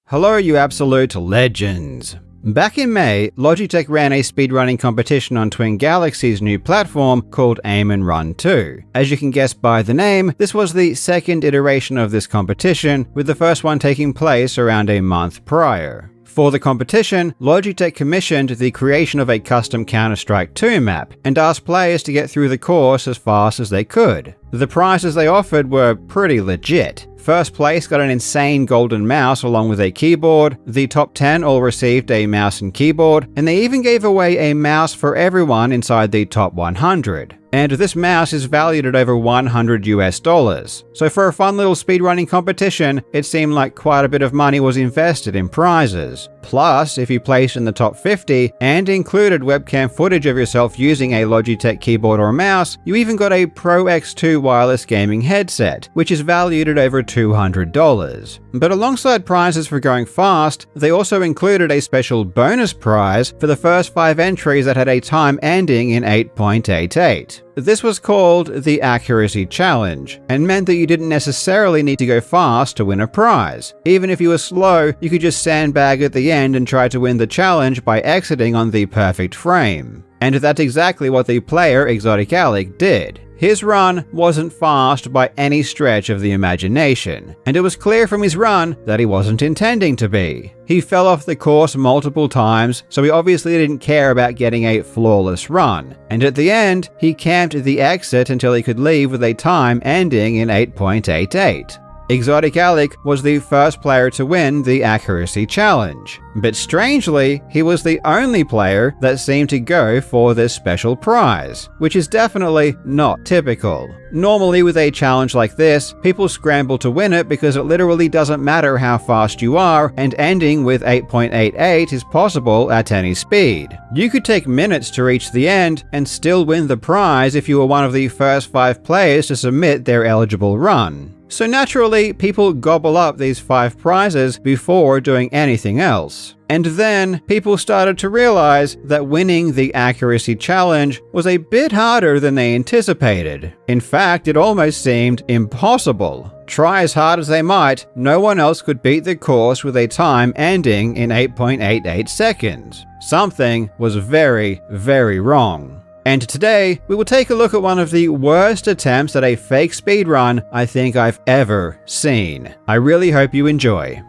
Hello, you absolute legends! Back in May, Logitech ran a speedrunning competition on Twin Galaxy's new platform called Aim and Run 2. As you can guess by the name, this was the second iteration of this competition, with the first one taking place around a month prior. For the competition, Logitech commissioned the creation of a custom Counter-Strike 2 map and asked players to get through the course as fast as they could. The prizes they offered were pretty legit. First place got an insane golden mouse along with a keyboard, the top 10 all received a mouse and keyboard, and they even gave away a mouse for everyone inside the top 100. And this mouse is valued at over $100 US. So for a fun little speedrunning competition, it seemed like quite a bit of money was invested in prizes. Plus, if you placed in the top 50 and included webcam footage of yourself using a Logitech keyboard or mouse, you even got a Pro X2 wireless gaming headset, which is valued at over $200. But alongside prizes for going fast, they also included a special bonus prize for the first 5 entries that had a time ending in 8.88. This was called the Accuracy Challenge, and meant that you didn't necessarily need to go fast to win a prize. Even if you were slow, you could just sandbag at the end and try to win the challenge by exiting on the perfect frame. And that's exactly what the player Exotic Alec did. His run wasn't fast by any stretch of the imagination, and it was clear from his run that he wasn't intending to be. He fell off the course multiple times, so he obviously didn't care about getting a flawless run. And at the end, he camped the exit until he could leave with a time ending in 8.88. Exotic Alec was the first player to win the Accuracy Challenge. But strangely, he was the only player that seemed to go for this special prize, which is definitely not typical. Normally with a challenge like this, people scramble to win it because it literally doesn't matter how fast you are, and ending with 8.88 is possible at any speed. You could take minutes to reach the end and still win the prize if you were one of the first 5 players to submit their eligible run. So naturally, people gobble up these 5 prizes before doing anything else. And then, people started to realize that winning the Accuracy Challenge was a bit harder than they anticipated. In fact, it almost seemed impossible. Try as hard as they might, no one else could beat the course with a time ending in 8.88 seconds. Something was very, very wrong. And today, we will take a look at one of the worst attempts at a fake speedrun I think I've ever seen. I really hope you enjoy.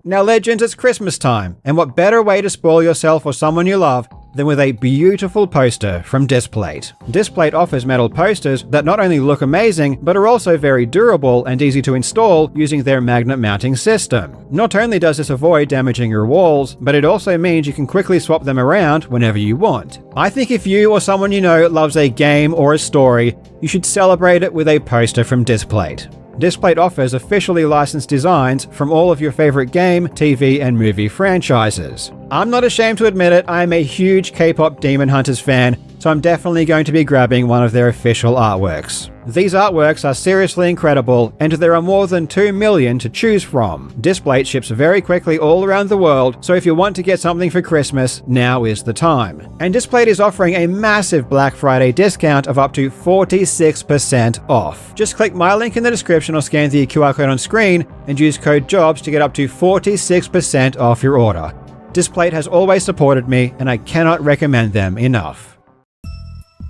Now legends, it's Christmas time, and what better way to spoil yourself or someone you love than with a beautiful poster from Displate. Displate offers metal posters that not only look amazing, but are also very durable and easy to install using their magnet mounting system. Not only does this avoid damaging your walls, but it also means you can quickly swap them around whenever you want. I think if you or someone you know loves a game or a story, you should celebrate it with a poster from Displate. Displate offers officially licensed designs from all of your favorite game, TV, and movie franchises. I'm not ashamed to admit it, I am a huge K-pop Demon Hunters fan, so I'm definitely going to be grabbing one of their official artworks. These artworks are seriously incredible, and there are more than 2 million to choose from. Displate ships very quickly all around the world, so if you want to get something for Christmas, now is the time. And Displate is offering a massive Black Friday discount of up to 46% off. Just click my link in the description or scan the QR code on screen and use code JOBS to get up to 46% off your order. Displate has always supported me, and I cannot recommend them enough.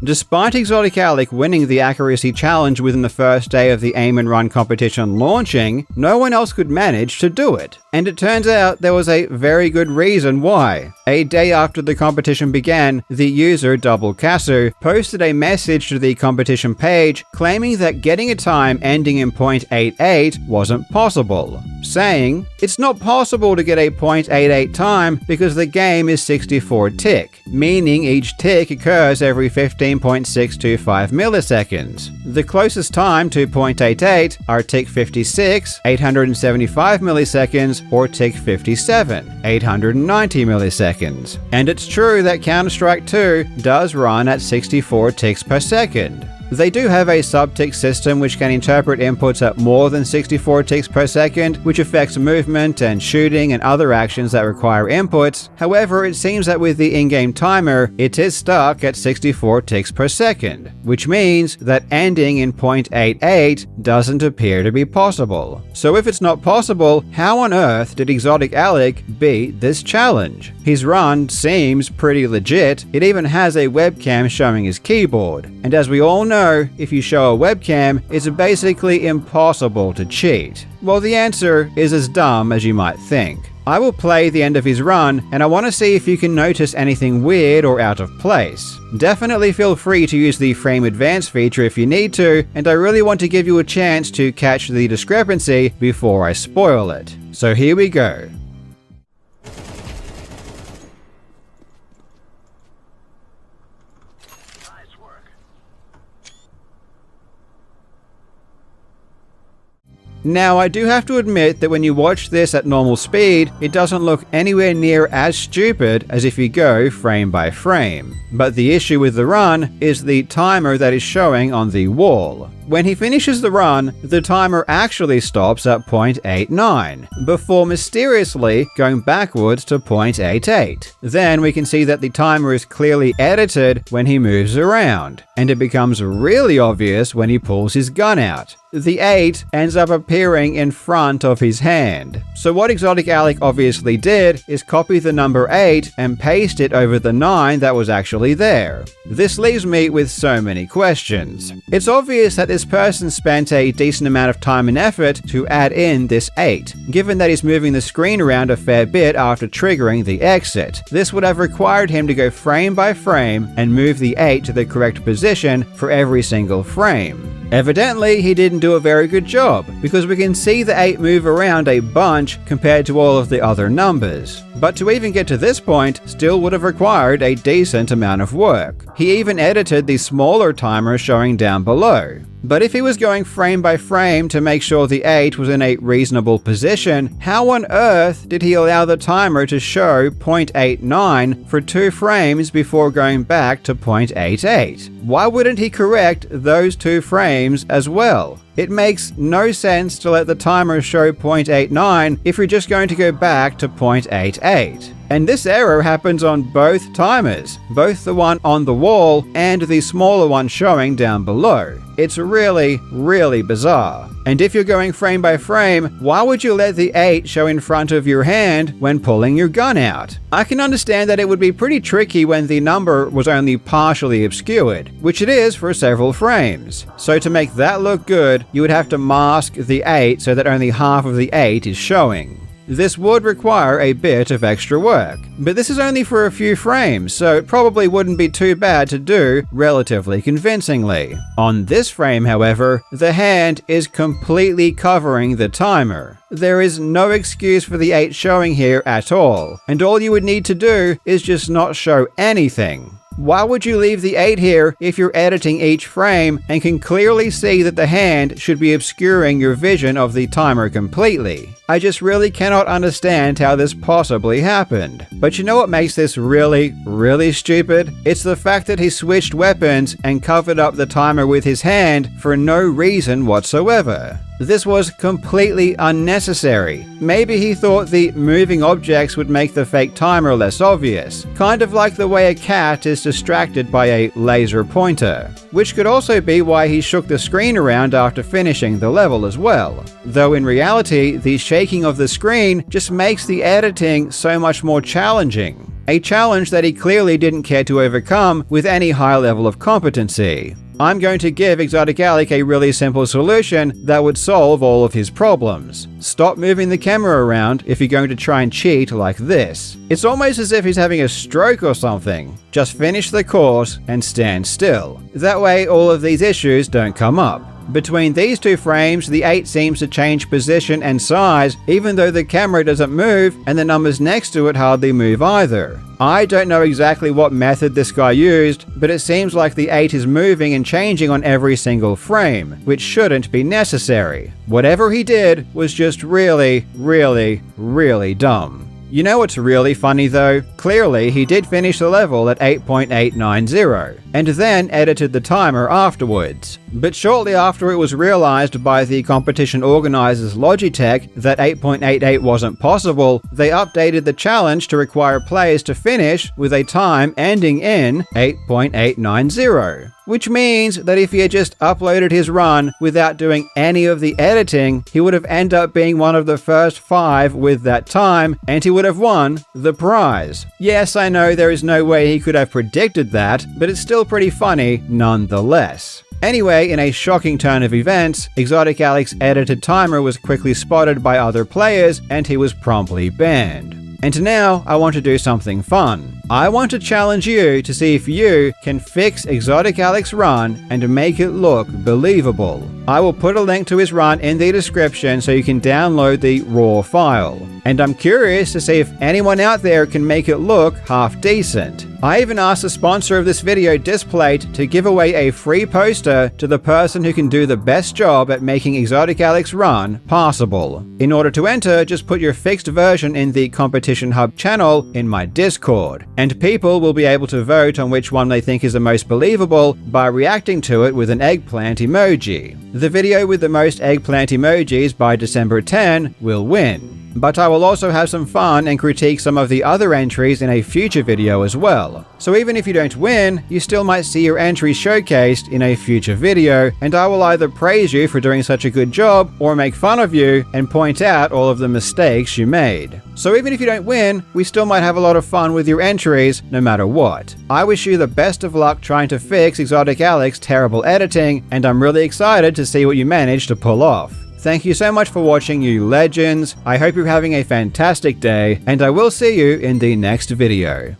Despite Exotic Alec winning the Accuracy Challenge within the first day of the Aim and Run competition launching, no one else could manage to do it. And it turns out there was a very good reason why. A day after the competition began, the user Double Casu posted a message to the competition page claiming that getting a time ending in .88 wasn't possible, saying, "It's not possible to get a .88 time because the game is 64 tick, meaning each tick occurs every 15.625 milliseconds. The closest time to .88 are tick 56, 875 milliseconds, or tick 57, 890 milliseconds. And it's true that Counter-Strike 2 does run at 64 ticks per second. They do have a sub-tick system which can interpret inputs at more than 64 ticks per second, which affects movement and shooting and other actions that require inputs. However, it seems that with the in-game timer, it is stuck at 64 ticks per second, which means that ending in 0.88 doesn't appear to be possible. So if it's not possible, how on earth did Exotic Alec beat this challenge? His run seems pretty legit. It even has a webcam showing his keyboard. And as we all know, if you show a webcam, it's basically impossible to cheat. Well, the answer is as dumb as you might think. I will play the end of his run, and I want to see if you can notice anything weird or out of place. Definitely feel free to use the frame advance feature if you need to, and I really want to give you a chance to catch the discrepancy before I spoil it. So here we go. Now, I do have to admit that when you watch this at normal speed, it doesn't look anywhere near as stupid as if you go frame by frame. But the issue with the run is the timer that is showing on the wall. When he finishes the run, the timer actually stops at 0.89, before mysteriously going backwards to 0.88. Then we can see that the timer is clearly edited when he moves around, and it becomes really obvious when he pulls his gun out. The 8 ends up appearing in front of his hand. So what Exotic Alec obviously did is copy the number 8 and paste it over the 9 that was actually there. This leaves me with so many questions. It's obvious that this person spent a decent amount of time and effort to add in this 8, given that he's moving the screen around a fair bit after triggering the exit. This would have required him to go frame by frame and move the 8 to the correct position for every single frame. Evidently, he didn't do a very good job, because we can see the 8 move around a bunch compared to all of the other numbers. But to even get to this point still would have required a decent amount of work. He even edited the smaller timer showing down below. But if he was going frame by frame to make sure the 8 was in a reasonable position, how on earth did he allow the timer to show 0.89 for 2 frames before going back to 0.88? Why wouldn't he correct those 2 frames as well? It makes no sense to let the timer show 0.89 if you're just going to go back to 0.88. And this error happens on both timers, both the one on the wall and the smaller one showing down below. It's really, really bizarre. And if you're going frame by frame, why would you let the 8 show in front of your hand when pulling your gun out? I can understand that it would be pretty tricky when the number was only partially obscured, which it is for several frames. So to make that look good, you would have to mask the 8 so that only half of the 8 is showing. This would require a bit of extra work, but this is only for a few frames, so it probably wouldn't be too bad to do relatively convincingly. On this frame, however, the hand is completely covering the timer. There is no excuse for the 8 showing here at all, and all you would need to do is just not show anything. Why would you leave the 8 here if you're editing each frame and can clearly see that the hand should be obscuring your vision of the timer completely? I just really cannot understand how this possibly happened. But you know what makes this really, really stupid? It's the fact that he switched weapons and covered up the timer with his hand for no reason whatsoever. This was completely unnecessary. Maybe he thought the moving objects would make the fake timer less obvious, kind of like the way a cat is distracted by a laser pointer, which could also be why he shook the screen around after finishing the level as well. Though in reality, the shaking of the screen just makes the editing so much more challenging. A challenge that he clearly didn't care to overcome with any high level of competency. I'm going to give Exotic Alec a really simple solution that would solve all of his problems. Stop moving the camera around if you're going to try and cheat like this. It's almost as if he's having a stroke or something. Just finish the course and stand still. That way all of these issues don't come up. Between these 2 frames, the 8 seems to change position and size even though the camera doesn't move and the numbers next to it hardly move either. I don't know exactly what method this guy used, but it seems like the 8 is moving and changing on every single frame, which shouldn't be necessary. Whatever he did was just really, really, really dumb. You know what's really funny though? Clearly, he did finish the level at 8.890. and then edited the timer afterwards. But shortly after it was realized by the competition organizers Logitech that 8.88 wasn't possible, they updated the challenge to require players to finish with a time ending in 8.890. Which means that if he had just uploaded his run without doing any of the editing, he would have ended up being one of the first 5 with that time, and he would have won the prize. Yes, I know there is no way he could have predicted that, but it's still pretty funny nonetheless. Anyway, in a shocking turn of events, Exotic Alex's edited timer was quickly spotted by other players, and he was promptly banned. And now, I want to do something fun. I want to challenge you to see if you can fix Exotic Alex's run and make it look believable. I will put a link to his run in the description so you can download the raw file. And I'm curious to see if anyone out there can make it look half decent. I even asked the sponsor of this video, Displate, to give away a free poster to the person who can do the best job at making Exotic Alex's run passable. In order to enter, just put your fixed version in the Competition Hub channel in my Discord, and people will be able to vote on which one they think is the most believable by reacting to it with an eggplant emoji. The video with the most eggplant emojis by December 10 will win. But I will also have some fun and critique some of the other entries in a future video as well. So even if you don't win, you still might see your entry showcased in a future video, and I will either praise you for doing such a good job or make fun of you and point out all of the mistakes you made. So even if you don't win, we still might have a lot of fun with your entries no matter what. I wish you the best of luck trying to fix Exotic Alex's terrible editing, and I'm really excited to see what you manage to pull off. Thank you so much for watching, you legends. I hope you're having a fantastic day, and I will see you in the next video.